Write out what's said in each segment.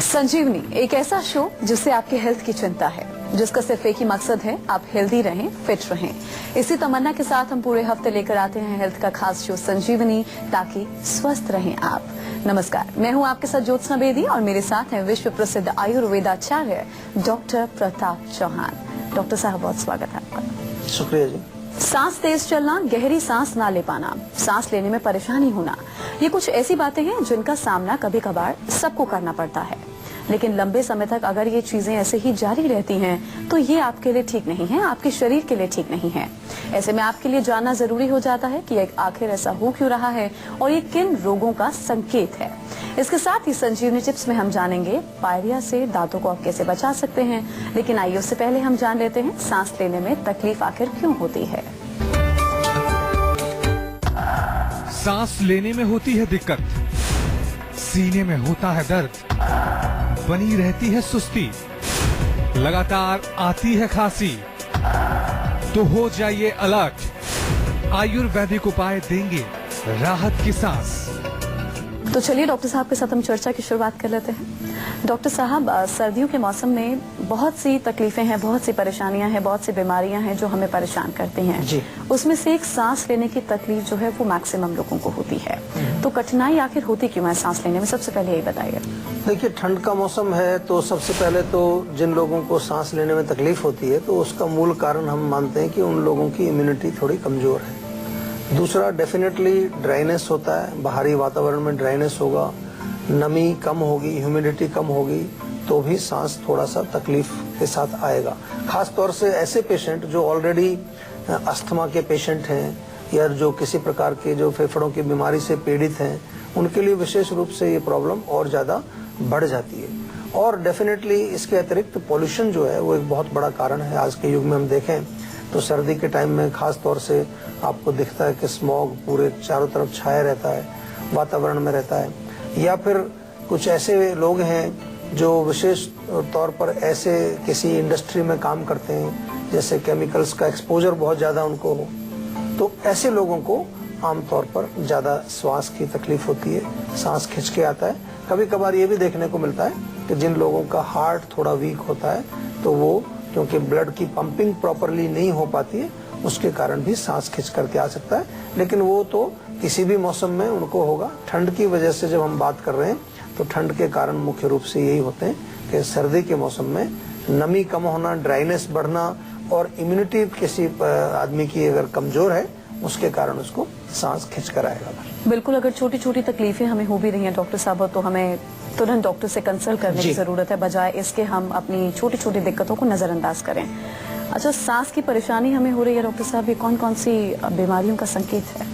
संजीवनी एक ऐसा शो जिससे आपके हेल्थ की चिंता है, जिसका सिर्फ एक ही मकसद है, आप हेल्दी रहें, फिट रहें। इसी तमन्ना के साथ हम पूरे हफ्ते लेकर आते हैं हेल्थ का खास शो संजीवनी, ताकि स्वस्थ रहें आप। नमस्कार, मैं हूं आपके साथ ज्योत्सना बेदी और मेरे साथ हैं विश्व प्रसिद्ध आयुर्वेदाचार्य डॉक्टर प्रताप चौहान। डॉक्टर साहब, बहुत स्वागत है आपका। शुक्रिया जी। सांस तेज चलना, गहरी सांस ना ले पाना, सांस लेने में परेशानी होना, ये कुछ ऐसी बातें हैं जिनका सामना कभी कभार सबको करना पड़ता है। लेकिन लंबे समय तक अगर ये चीजें ऐसे ही जारी रहती हैं तो ये आपके लिए ठीक नहीं है, आपके शरीर के लिए ठीक नहीं है। ऐसे में आपके लिए जानना जरूरी हो जाता है कि आखिर ऐसा हो क्यों रहा है और ये किन रोगों का संकेत है। इसके साथ ही संजीवनी टिप्स में हम जानेंगे पायरिया से दांतों को आप कैसे बचा सकते हैं। लेकिन आइए उससे पहले हम जान लेते हैं सांस लेने में तकलीफ आखिर क्यों होती है। सांस लेने में होती है दिक्कत, सीने में होता है दर्द, बनी रहती है सुस्ती, लगातार आती है खांसी, तो हो जाइए अलर्ट। आयुर्वेदिक उपाय देंगे राहत की सांस। तो चलिए डॉक्टर साहब के साथ हम चर्चा की शुरुआत कर लेते हैं। डॉक्टर साहब, सर्दियों के मौसम में बहुत सी तकलीफें हैं, बहुत सी परेशानियां हैं, बहुत सी बीमारियां हैं जो हमें परेशान करती हैं जी। उसमें से एक सांस लेने की तकलीफ जो है वो मैक्सिमम लोगों को होती है। तो कठिनाई आखिर होती क्यों है सांस लेने में, सबसे पहले यही बताइए। देखिए, ठंड का मौसम है तो सबसे पहले तो जिन लोगों को सांस लेने में तकलीफ होती है तो उसका मूल कारण हम मानते हैं कि उन लोगों की इम्यूनिटी थोड़ी कमजोर है। दूसरा, डेफिनेटली ड्राइनेस होता है, बाहरी वातावरण में ड्राइनेस होगा, नमी कम होगी, ह्यूमिडिटी कम होगी तो भी सांस थोड़ा सा तकलीफ के साथ आएगा। खास तौर से ऐसे पेशेंट जो ऑलरेडी अस्थमा के पेशेंट हैं या जो किसी प्रकार के जो फेफड़ों की बीमारी से पीड़ित हैं, उनके लिए विशेष रूप से ये प्रॉब्लम और ज्यादा बढ़ जाती है। और डेफिनेटली इसके अतिरिक्त पॉल्यूशन जो है वो एक बहुत बड़ा कारण है। आज के युग में हम देखें तो सर्दी के टाइम में खास तौर से आपको दिखता है कि स्मॉग पूरे चारों तरफ छाया रहता है, वातावरण में रहता है। या फिर कुछ ऐसे लोग हैं जो विशेष तौर पर ऐसे किसी इंडस्ट्री में काम करते हैं जैसे केमिकल्स का एक्सपोजर बहुत ज्यादा उनको हो, तो ऐसे लोगों को आमतौर पर ज्यादा श्वास की तकलीफ होती है, सांस खिंच के आता है। कभी कभार ये भी देखने को मिलता है कि जिन लोगों का हार्ट थोड़ा वीक होता है तो वो क्योंकि ब्लड की पंपिंग प्रॉपरली नहीं हो पाती है उसके कारण भी सांस खिंच करके आ सकता है। लेकिन वो तो किसी भी मौसम में उनको होगा। ठंड की वजह से जब हम बात कर रहे हैं तो ठंड के कारण मुख्य रूप से यही होते हैं कि सर्दी के मौसम में नमी कम होना, ड्राइनेस बढ़ना और इम्यूनिटी किसी आदमी की अगर कमजोर है उसके कारण उसको सांस खिंच कर आएगा। बिल्कुल, अगर छोटी छोटी तकलीफें हमें हो भी रही हैं डॉक्टर साहब तो हमें तुरंत डॉक्टर से कंसल्ट करने की जरूरत है, बजाय इसके हम अपनी छोटी छोटी दिक्कतों को नजरअंदाज करें। अच्छा, सांस की परेशानी हमें हो रही है डॉक्टर साहब, ये कौन कौन सी बीमारियों का संकेत है?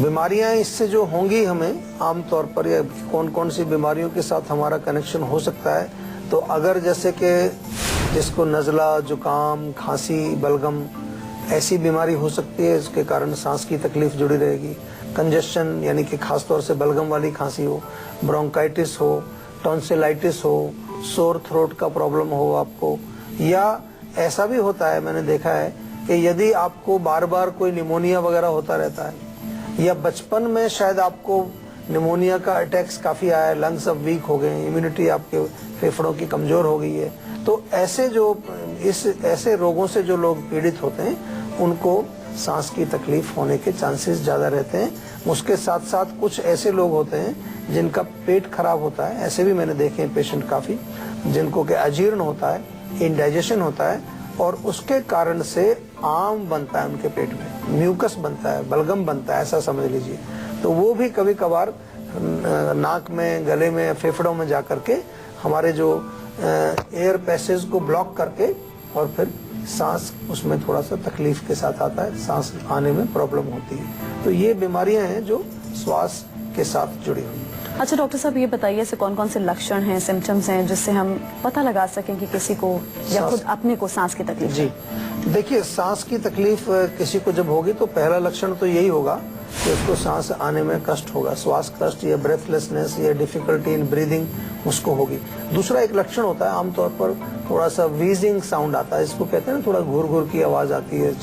बीमारियां इससे जो होंगी हमें आमतौर पर, या कौन कौन सी बीमारियों के साथ हमारा कनेक्शन हो सकता है, तो अगर जैसे कि जिसको नज़ला, जुकाम, खांसी, बलगम ऐसी बीमारी हो सकती है, इसके कारण सांस की तकलीफ जुड़ी रहेगी। कंजेशन यानी कि खास तौर से बलगम वाली खांसी हो, ब्रोंकाइटिस हो, टॉन्सिलाइटिस हो, सोर थ्रोट का प्रॉब्लम हो आपको, या ऐसा भी होता है मैंने देखा है कि यदि आपको बार बार कोई निमोनिया वगैरह होता रहता है या बचपन में शायद आपको निमोनिया का अटैक्स काफी आया, लंग्स अब वीक हो गए, इम्यूनिटी आपके फेफड़ों की कमजोर हो गई है, तो ऐसे रोगों से जो लोग पीड़ित होते हैं उनको सांस की तकलीफ होने के चांसेस ज्यादा रहते हैं। उसके साथ साथ कुछ ऐसे लोग होते हैं जिनका पेट खराब होता है, ऐसे भी मैंने देखे हैं पेशेंट काफी, जिनको के अजीर्ण होता है, इंडाइजेशन होता है और उसके कारण से आम बनता है उनके पेट में, म्यूकस बनता है, बलगम बनता है, ऐसा समझ लीजिए। तो वो भी कभी कभार नाक में, गले में, फेफड़ों में जाकर के हमारे जो एयर पैसेज को ब्लॉक करके और फिर सांस उसमें थोड़ा सा तकलीफ के साथ आता है, सांस आने में प्रॉब्लम होती है। तो ये बीमारियां हैं जो श्वास के साथ जुड़ी हुई हैं। अच्छा डॉक्टर साहब, ये बताइए ऐसे कौन कौन से लक्षण हैं, सिम्टम्स हैं जिससे हम पता लगा सकें कि किसी को या खुद अपने को सांस की तकलीफ जी। देखिए, सांस की तकलीफ किसी को जब होगी तो पहला लक्षण तो यही होगा कि उसको सांस आने में कष्ट होगा, श्वास कष्ट या ब्रेथलेसनेस या डिफिकल्टी इन ब्रीदिंग उसको होगी। दूसरा एक लक्षण होता है आमतौर पर थोड़ा सा वीजिंग साउंड आता है, इसको कहते हैं ना, थोड़ा घुर घुर की आवाज आती है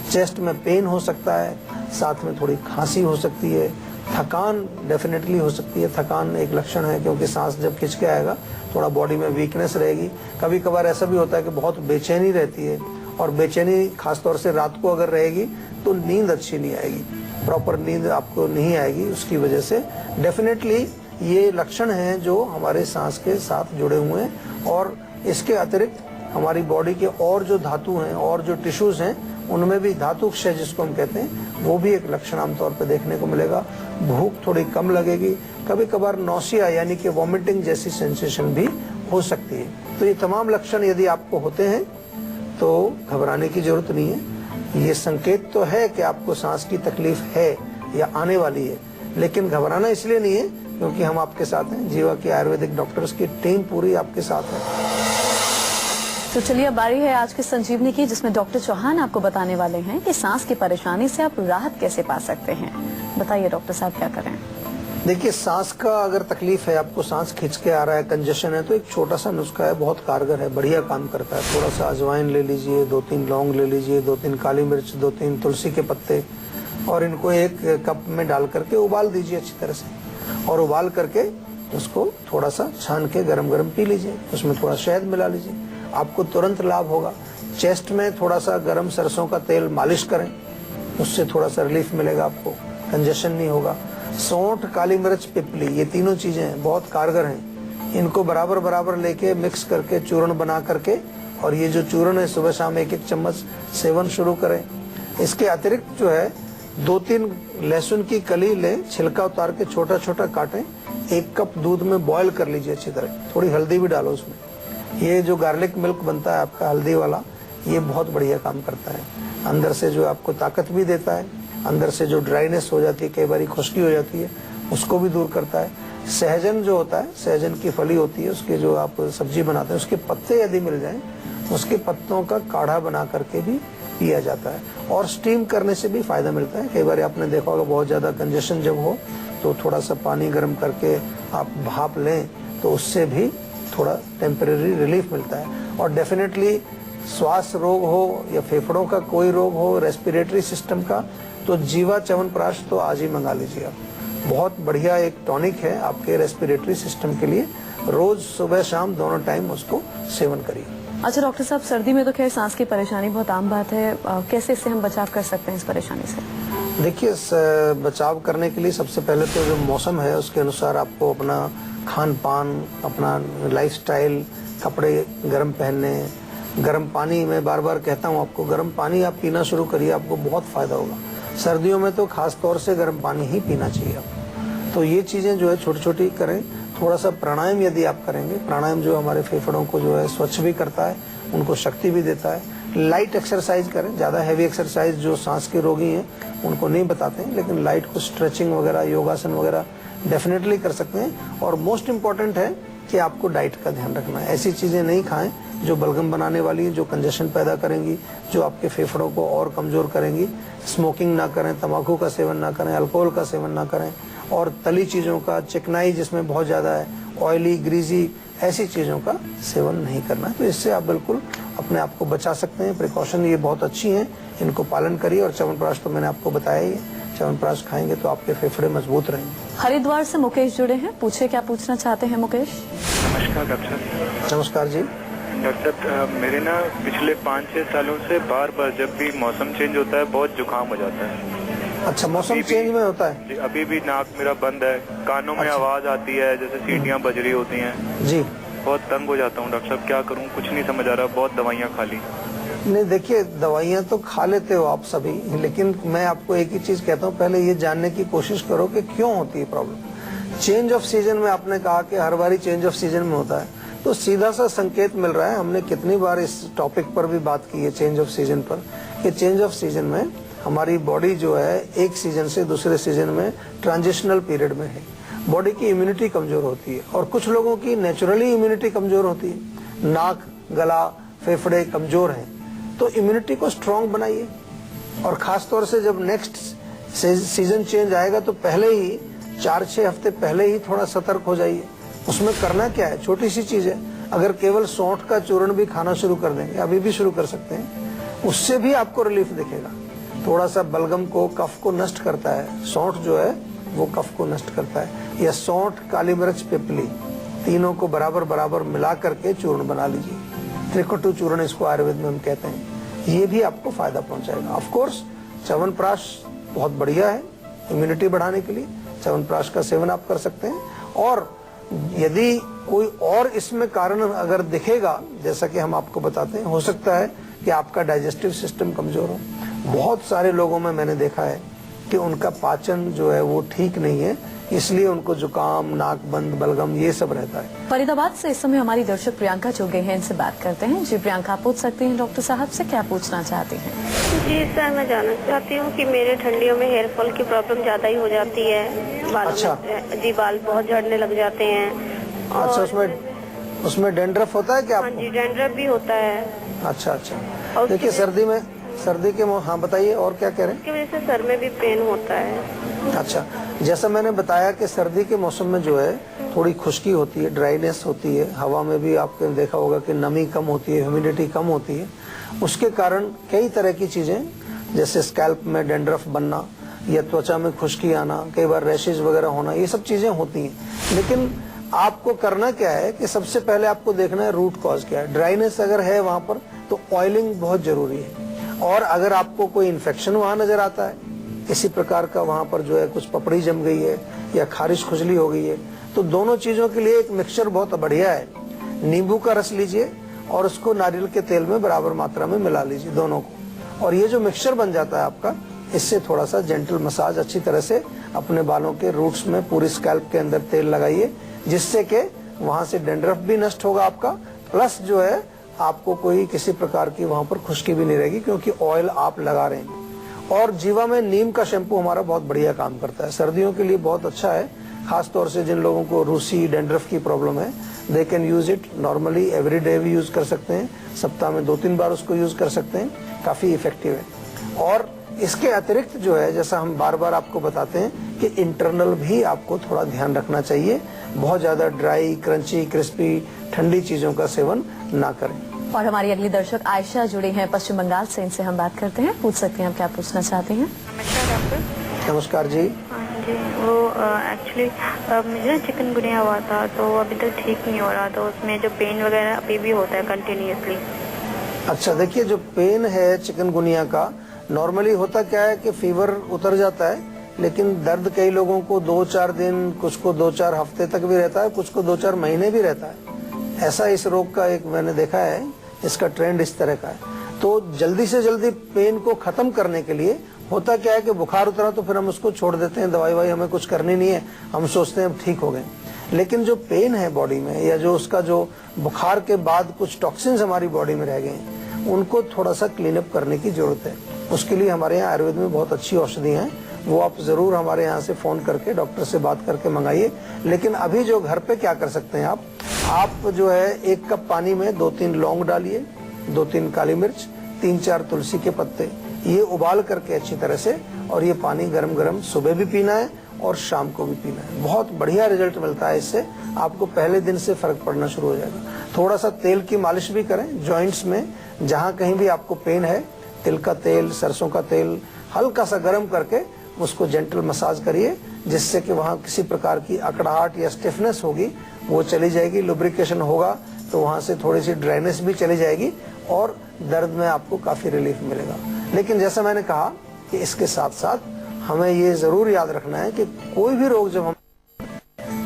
चेस्ट में पेन हो सकता है, साथ में थोड़ी खांसी हो सकती है, थकान डेफिनेटली हो सकती है, थकान एक लक्षण है, क्योंकि सांस जब खिंच के आएगा थोड़ा बॉडी में वीकनेस रहेगी। कभी कभार ऐसा भी होता है कि बहुत बेचैनी रहती है, और बेचैनी खासतौर से रात को अगर रहेगी तो नींद अच्छी नहीं आएगी, प्रॉपर नींद आपको नहीं आएगी। उसकी वजह से डेफिनेटली ये लक्षण हैं जो हमारे सांस के साथ जुड़े हुए हैं। और इसके अतिरिक्त हमारी बॉडी के और जो धातु हैं और जो टिश्यूज हैं उनमें भी धातु क्षय जिसको हम कहते हैं, वो भी एक लक्षण आमतौर पर देखने को मिलेगा। भूख थोड़ी कम लगेगी, कभी कभार नौसिया यानी कि वॉमिटिंग जैसी सेंसेशन भी हो सकती है। तो ये तमाम लक्षण यदि आपको होते हैं तो घबराने की जरूरत नहीं है। ये संकेत तो है कि आपको सांस की तकलीफ है या आने वाली है, लेकिन घबराना इसलिए नहीं है क्योंकि हम आपके साथ हैं। जीवा की आयुर्वेदिक डॉक्टर्स की टीम पूरी आपके साथ है। तो चलिए अब बारी है आज की संजीवनी की, जिसमें डॉक्टर चौहान आपको बताने वाले हैं कि सांस की परेशानी से आप राहत कैसे पा सकते हैं। बताइए डॉक्टर साहब क्या करें। देखिए, सांस का अगर तकलीफ है, आपको सांस खिंच के आ रहा है, कंजेशन है, तो एक छोटा सा नुस्खा है, बहुत कारगर है, बढ़िया काम करता है। थोड़ा सा अजवाइन ले लीजिए, 2-3 लौंग ले लीजिए, 2-3 काली मिर्च, 2-3 तुलसी के पत्ते, और इनको एक कप में डाल करके उबाल दीजिए अच्छी तरह से, और उबाल करके उसको थोड़ा सा छान के गरम गरम पी लीजिए। उसमें थोड़ा शहद मिला लीजिए, आपको तुरंत लाभ होगा। चेस्ट में थोड़ा सा गरम सरसों का तेल मालिश करें, उससे थोड़ा सा रिलीफ मिलेगा, आपको कंजेशन नहीं होगा। सौंठ, काली मिर्च, पिपली, ये तीनों चीजें बहुत कारगर हैं। इनको बराबर बराबर लेके मिक्स करके चूर्ण बना करके, और ये जो चूर्ण है सुबह शाम 1-1 चम्मच सेवन शुरू करें। इसके अतिरिक्त जो है 2-3 लहसुन की कली लें, छिलका उतार के छोटा छोटा काटें, 1 कप दूध में बॉईल कर लीजिए अच्छी तरह, थोड़ी हल्दी भी डालो उसमें। ये जो गार्लिक मिल्क बनता है आपका हल्दी वाला, ये बहुत बढ़िया काम करता है। अंदर से जो आपको ताकत भी देता है, अंदर से जो ड्राइनेस हो जाती है, कई बार खुश्की हो जाती है, उसको भी दूर करता है। सहजन जो होता है, सहजन की फली होती है, उसके जो आप सब्जी बनाते हैं, उसके पत्ते यदि मिल जाएं, उसके पत्तों का काढ़ा बना करके भी पिया जाता है। और स्टीम करने से भी फायदा मिलता है। कई बार आपने देखा होगा बहुत ज्यादा कंजेशन जब हो तो थोड़ा सा पानी गर्म करके आप भाप लें, तो उससे भी थोड़ा टेम्परेरी रिलीफ मिलता है। और डेफिनेटली श्वास रोग हो या फेफड़ों का कोई रोग हो, रेस्पिरेटरी सिस्टम का, तो जीवा च्यवनप्राश तो आज ही मंगा लीजिए आप। बहुत बढ़िया एक टॉनिक है आपके रेस्पिरेटरी सिस्टम के लिए। रोज सुबह शाम दोनों टाइम उसको सेवन करिए। अच्छा डॉक्टर साहब, सर्दी में तो खैर सांस की परेशानी बहुत आम बात है, कैसे इससे हम बचाव कर सकते हैं इस परेशानी से? देखिए, बचाव करने के लिए सबसे पहले तो जो मौसम है उसके अनुसार आपको अपना खान पान, अपना लाइफस्टाइल, कपड़े गर्म पहनने, गर्म पानी, मैं बार बार कहता हूँ आपको, गर्म पानी आप पीना शुरू करिए, आपको बहुत फायदा होगा। सर्दियों में तो खास तौर से गर्म पानी ही पीना चाहिए आपको। तो ये चीजें जो है छोटी छोटी करें। थोड़ा सा प्राणायाम यदि आप करेंगे, प्राणायाम जो हमारे फेफड़ों को जो है स्वच्छ भी करता है, उनको शक्ति भी देता है। लाइट एक्सरसाइज करें, ज्यादा हैवी एक्सरसाइज जो सांस के रोगी हैं उनको नहीं बताते हैं, लेकिन लाइट को स्ट्रेचिंग वगैरह, योगासन वगैरह डेफिनेटली कर सकते हैं। और मोस्ट इम्पोर्टेंट है कि आपको डाइट का ध्यान रखना है। ऐसी चीजें नहीं खाएं जो बलगम बनाने वाली है, जो कंजेशन पैदा करेंगी, जो आपके फेफड़ों को और कमजोर करेंगी। स्मोकिंग ना करें, तंबाकू का सेवन ना करें, अल्कोहल का सेवन ना करें, और तली चीजों का, चिकनाई जिसमें बहुत ज्यादा है, ऑयली, ग्रीजी, ऐसी चीजों का सेवन नहीं करना है। तो इससे आप बिल्कुल अपने आप को बचा सकते हैं। प्रिकॉशन ये बहुत अच्छी हैं, इनको पालन करिए। और च्यवनप्राश तो मैंने आपको बताया ही है, च्यवनप्राश खाएंगे तो आपके फेफड़े मजबूत रहेंगे। हरिद्वार से मुकेश जुड़े हैं, पूछे क्या पूछना चाहते हैं मुकेश? नमस्कार डॉक्टर साहब। नमस्कार जी। डॉक्टर साहब, मेरे ना पिछले 5-6 सालों से बार बार जब भी मौसम चेंज होता है बहुत जुकाम हो जाता है। अच्छा, मौसम चेंज में होता है? अभी भी नाक मेरा बंद है, कानों में आवाज आती है जैसे सीटियां बज रही होती हैं जी। बहुत तंग हो जाता हूँ डॉक्टर साहब, क्या करूँ, कुछ नहीं समझ आ रहा, बहुत दवाइयाँ खा ली। नहीं, देखिए, दवाइयाँ तो खा लेते हो आप सभी, लेकिन मैं आपको एक ही चीज कहता हूँ, पहले ये जानने की कोशिश करो कि क्यों होती है प्रॉब्लम। चेंज ऑफ सीजन में आपने कहा कि हर बारी चेंज ऑफ सीजन में होता है, तो सीधा सा संकेत मिल रहा है। हमने कितनी बार इस टॉपिक पर भी बात की है, चेंज ऑफ सीजन पर, कि चेंज ऑफ सीजन में हमारी बॉडी जो है एक सीजन से दूसरे सीजन में ट्रांजिशनल पीरियड में है। बॉडी की इम्यूनिटी कमजोर होती है, और कुछ लोगों की नेचुरली इम्यूनिटी कमजोर होती है। नाक, गला, फेफड़े कमजोर हैं, तो इम्यूनिटी को स्ट्रांग बनाइए। और खास तौर से जब नेक्स्ट सीजन चेंज आएगा तो पहले ही 4-6 हफ्ते पहले ही थोड़ा सतर्क हो जाइए। उसमें करना क्या है, छोटी सी चीज है। अगर केवल सौंठ का चूर्ण भी खाना शुरू कर देंगे, अभी भी शुरू कर सकते हैं, उससे भी आपको रिलीफ दिखेगा। थोड़ा सा बलगम को, कफ को नष्ट करता है। सौंठ जो है वो कफ को नष्ट करता है। या सौंठ, काली मिर्च, पिपली, तीनों को बराबर बराबर मिला करके चूर्ण बना लीजिए। त्रिकुटु चूर्ण इसको आयुर्वेद में हम कहते हैं। ये भी आपको फायदा पहुंचाएगा। ऑफ कोर्स च्यवनप्राश बहुत बढ़िया है इम्यूनिटी बढ़ाने के लिए। च्यवनप्राश का सेवन आप कर सकते हैं। और यदि कोई और इसमें कारण अगर दिखेगा, जैसा कि हम आपको बताते हैं, हो सकता है कि आपका डाइजेस्टिव सिस्टम कमजोर हो। बहुत सारे लोगों में मैंने देखा है कि उनका पाचन जो है वो ठीक नहीं है, इसलिए उनको जुकाम, नाक बंद, बलगम ये सब रहता है। फरीदाबाद से इस समय हमारी दर्शक प्रियंका जुड़ गई हैं, इनसे बात करते हैं। जी प्रियंका, आप पूछ सकती हैं डॉक्टर साहब से, क्या पूछना चाहती हैं? जी सर, मैं जानना चाहती हूँ कि मेरे ठंडियों में हेयर फॉल की प्रॉब्लम ज्यादा ही हो जाती है। बाल अच्छा। जी, बाल बहुत झड़ने लग जाते हैं। अच्छा, उसमें डेंड्रफ होता है क्या हाँ आपको? जी, डैंड्रफ भी होता है। अच्छा अच्छा। और देखिए सर्दी के हाँ बताइए, और क्या कह रहे हैं? इसकी वजह से सर में भी पेन होता है। अच्छा, जैसा मैंने बताया कि सर्दी के मौसम में जो है थोड़ी खुश्की होती है, ड्राइनेस होती है, हवा में भी आपने देखा होगा कि नमी कम होती है, ह्यूमिडिटी कम होती है। उसके कारण कई तरह की चीजें, जैसे स्कैल्प में डेंड्रफ बनना या त्वचा में खुश्की आना, कई बार रैशेज वगैरह होना, ये सब चीजें होती हैं। लेकिन आपको करना क्या है कि सबसे पहले आपको देखना है रूट कॉज क्या है। ड्राइनेस अगर है वहां पर तो ऑयलिंग बहुत जरूरी है। और अगर आपको कोई इन्फेक्शन वहां नजर आता है, इसी प्रकार का वहां पर जो है कुछ पपड़ी जम गई है या खारिश खुजली हो गई है, तो दोनों चीजों के लिए एक मिक्सचर बहुत बढ़िया है। नींबू का रस लीजिए और उसको नारियल के तेल में बराबर मात्रा में मिला लीजिए दोनों को, और ये जो मिक्सचर बन जाता है आपका, इससे थोड़ा सा जेंटल मसाज अच्छी तरह से अपने बालों के रूट्स में पूरी स्कैल्प के अंदर तेल लगाइए, जिससे कि वहां से डेंड्रफ भी नष्ट होगा आपका, प्लस जो है आपको कोई किसी प्रकार की वहां पर खुश्की भी नहीं रहेगी, क्योंकि ऑयल आप लगा रहे हैं। और जीवा में नीम का शैम्पू हमारा बहुत बढ़िया काम करता है, सर्दियों के लिए बहुत अच्छा है। खास तौर से जिन लोगों को रूसी डेंड्रफ की प्रॉब्लम है, they can use it normally every day भी यूज कर सकते हैं, सप्ताह में 2-3 बार उसको यूज कर सकते हैं, काफी इफेक्टिव है। और इसके अतिरिक्त जो है, जैसा हम बार बार आपको बताते हैं कि इंटरनल भी आपको थोड़ा ध्यान रखना चाहिए। बहुत ज्यादा ड्राई, क्रंची, क्रिस्पी, ठंडी चीजों का सेवन ना करें। और हमारी अगली दर्शक आयशा जुड़ी हैं पश्चिम बंगाल से, इनसे हम बात करते हैं। पूछ सकते हैं, आप क्या पूछना चाहती हैं? नमस्कार डॉक्टर। नमस्कार जी। हाँ जी, वो एक्चुअली मुझे चिकनगुनिया हुआ था, तो अभी तक ठीक नहीं हो रहा, तो उसमें जो पेन वगैरह अभी भी होता है कंटिन्यूअसली। अच्छा, देखिए जो पेन है चिकनगुनिया का, नॉर्मली होता क्या है कि फीवर उतर जाता है, लेकिन दर्द कई लोगों को 2-4 दिन, कुछ को 2-4 हफ्ते तक भी रहता है, कुछ को 2-4 महीने भी रहता है। ऐसा इस रोग का एक मैंने देखा है, इसका ट्रेंड इस तरह का है। तो जल्दी से जल्दी पेन को खत्म करने के लिए होता क्या है कि बुखार उतरा तो फिर हम उसको छोड़ देते हैं, दवाई हमें कुछ करनी नहीं है, हम सोचते हैं अब ठीक हो गए। लेकिन जो पेन है बॉडी में, या जो उसका जो बुखार के बाद कुछ टॉक्सिन्स हमारी बॉडी में रह गए हैं, उनको थोड़ा सा क्लीन अप करने की जरूरत है। उसके लिए हमारे यहाँ आयुर्वेद में बहुत अच्छी औषधियां हैं, वो आप जरूर हमारे यहाँ से फोन करके डॉक्टर से बात करके मंगाइए। लेकिन अभी जो घर पे क्या कर सकते हैं आप जो है 1 कप पानी में 2-3 लौंग डालिए, 2-3 काली मिर्च, 3-4 तुलसी के पत्ते, ये उबाल करके अच्छी तरह से, और ये पानी गरम गरम सुबह भी पीना है और शाम को भी पीना है। बहुत बढ़िया रिजल्ट मिलता है इससे, आपको पहले दिन से फर्क पड़ना शुरू हो जाएगा। थोड़ा सा तेल की मालिश भी करें जॉइंट्स में, जहाँ कहीं भी आपको पेन है, तिल का तेल, सरसों का तेल हल्का सा गर्म करके उसको जेंटल मसाज करिए, जिससे कि वहाँ किसी प्रकार की अकड़ाहट या स्टिफनेस होगी वो चली जाएगी। लुब्रिकेशन होगा तो वहाँ से थोड़ी सी ड्राइनेस भी चली जाएगी और दर्द में आपको काफी रिलीफ मिलेगा। लेकिन जैसा मैंने कहा कि इसके साथ साथ हमें ये जरूर याद रखना है कि कोई भी रोग जब हम,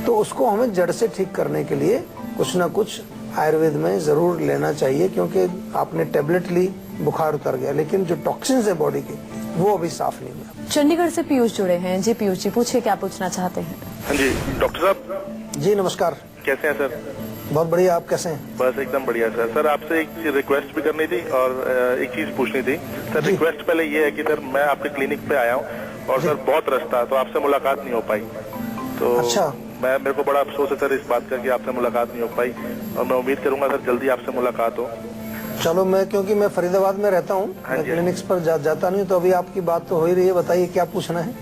तो उसको हमें जड़ से ठीक करने के लिए कुछ ना कुछ आयुर्वेद में जरूर लेना चाहिए, क्योंकि आपने टेबलेट ली, बुखार उतर गया, लेकिन जो टॉक्सिन्स है बॉडी के वो अभी साफ नहीं हुआ। चंडीगढ़ से पीयूष जुड़े हैं। जी पीयूष जी, पूछिए क्या पूछना चाहते हैं? हाँ जी डॉक्टर साहब। जी नमस्कार। कैसे हैं सर? बहुत बढ़िया, आप कैसे हैं? बस एकदम बढ़िया सर। सर आपसे एक रिक्वेस्ट भी करनी थी और एक चीज पूछनी थी सर। रिक्वेस्ट पहले ये है कि सर मैं आपके क्लिनिक पे आया हूँ और सर बहुत रश था, तो आपसे मुलाकात नहीं हो पाई। तो अच्छा, मेरे को बड़ा अफसोस है सर इस बात का कि आपसे मुलाकात नहीं हो पाई, और मैं उम्मीद करूंगा सर जल्दी आपसे मुलाकात हो। चलो, मैं क्योंकि मैं फरीदाबाद में रहता हूँ, मैं क्लिनिक्स पर जाता नहीं, तो अभी आपकी बात तो हो ही रही है, बताइए क्या पूछना है?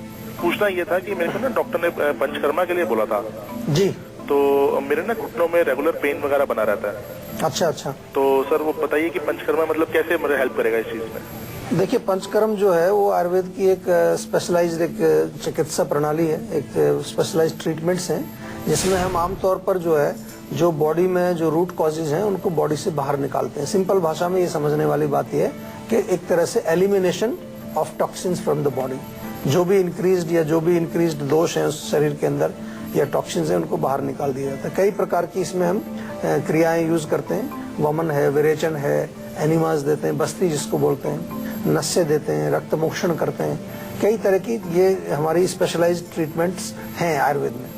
पूछना ये था कि मेरे को ना डॉक्टर ने पंचकर्मा के लिए बोला था जी, तो मेरे ना घुटनों में रेगुलर पेन वगैरह बना रहता है। अच्छा अच्छा। तो सर वो बताइए कि पंचकर्मा मतलब कैसे मुझे हेल्प करेगा इस चीज में? देखिए, पंचकर्म जो है वो आयुर्वेद की एक स्पेशलाइज्ड एक चिकित्सा प्रणाली है, एक स्पेशलाइज्ड ट्रीटमेंट्स हैं जिसमें हम आमतौर पर जो है जो बॉडी में जो रूट कॉजेज हैं उनको बॉडी से बाहर निकालते हैं। सिंपल भाषा में ये समझने वाली बात यह है कि एक तरह से elimination of toxins from the body, जो भी इंक्रीज्ड दोष हैं उस शरीर के अंदर या टॉक्सिन्स हैं उनको बाहर निकाल दिया जाता है। कई प्रकार की इसमें हम क्रियाएं यूज करते हैं। वमन है, विरेचन है, एनिमास देते हैं, बस्ती जिसको बोलते हैं, नस्य देते हैं, रक्त मोक्षण करते हैं। कई तरह की ये हमारी स्पेशलाइज्ड ट्रीटमेंट्स हैं आयुर्वेद में।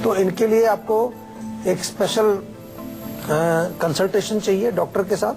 तो इनके लिए आपको एक स्पेशल कंसल्टेशन चाहिए डॉक्टर के साथ,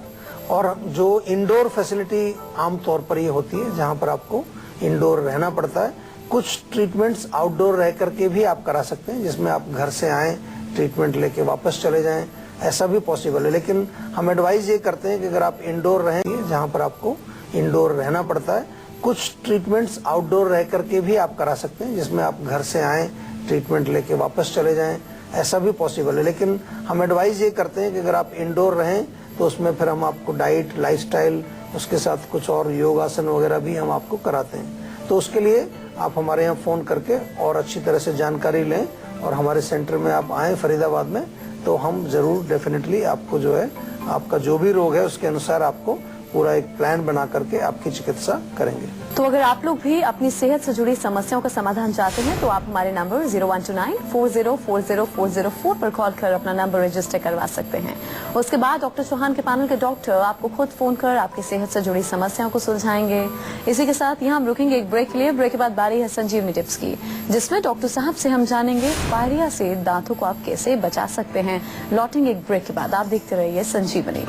और जो इंडोर फैसिलिटी आमतौर पर ये होती है जहां पर आपको इंडोर रहना पड़ता है। कुछ ट्रीटमेंट्स आउटडोर रह करके भी आप करा सकते हैं, जिसमें आप घर से आएं, ट्रीटमेंट लेके वापस चले जाएं, ऐसा भी पॉसिबल है। लेकिन हम एडवाइज ये करते हैं कि अगर आप इंडोर रहेंगे जहां पर आपको इंडोर रहना पड़ता है, कुछ ट्रीटमेंट्स आउटडोर रह करके भी आप करा सकते हैं, जिसमें आप घर से आएं, ट्रीटमेंट लेके वापस चले जाएं, ऐसा भी पॉसिबल है। लेकिन हम एडवाइज ये करते हैं कि अगर आप इंडोर रहें तो उसमें फिर हम आपको डाइट, लाइफस्टाइल, उसके साथ कुछ और योगासन वगैरह भी हम आपको कराते हैं। तो उसके लिए आप हमारे यहाँ फोन करके और अच्छी तरह से जानकारी लें और हमारे सेंटर में आप आएँ फरीदाबाद में, तो हम जरूर डेफिनेटली आपको जो है आपका जो भी रोग है उसके अनुसार आपको पूरा एक प्लान बना करके आपकी चिकित्सा करेंगे। तो अगर आप लोग भी अपनी सेहत से जुड़ी समस्याओं का समाधान चाहते हैं तो आप हमारे नंबर 0129404004 पर कॉल कर अपना नंबर रजिस्टर करवा सकते हैं। उसके बाद डॉक्टर चौहान के पैनल के डॉक्टर आपको खुद फोन कर आपकी सेहत से जुड़ी समस्याओं को सुलझाएंगे। इसी के साथ यहाँ हम रुकेंगे एक ब्रेक के लिए। ब्रेक के बाद बारी है संजीवनी टिप्स की, जिसमें डॉक्टर साहब से हम जानेंगे पायरिया से दांतों को आप कैसे बचा सकते हैं। लौटेंगे एक ब्रेक के बाद। आप देखते रहिए संजीवनी।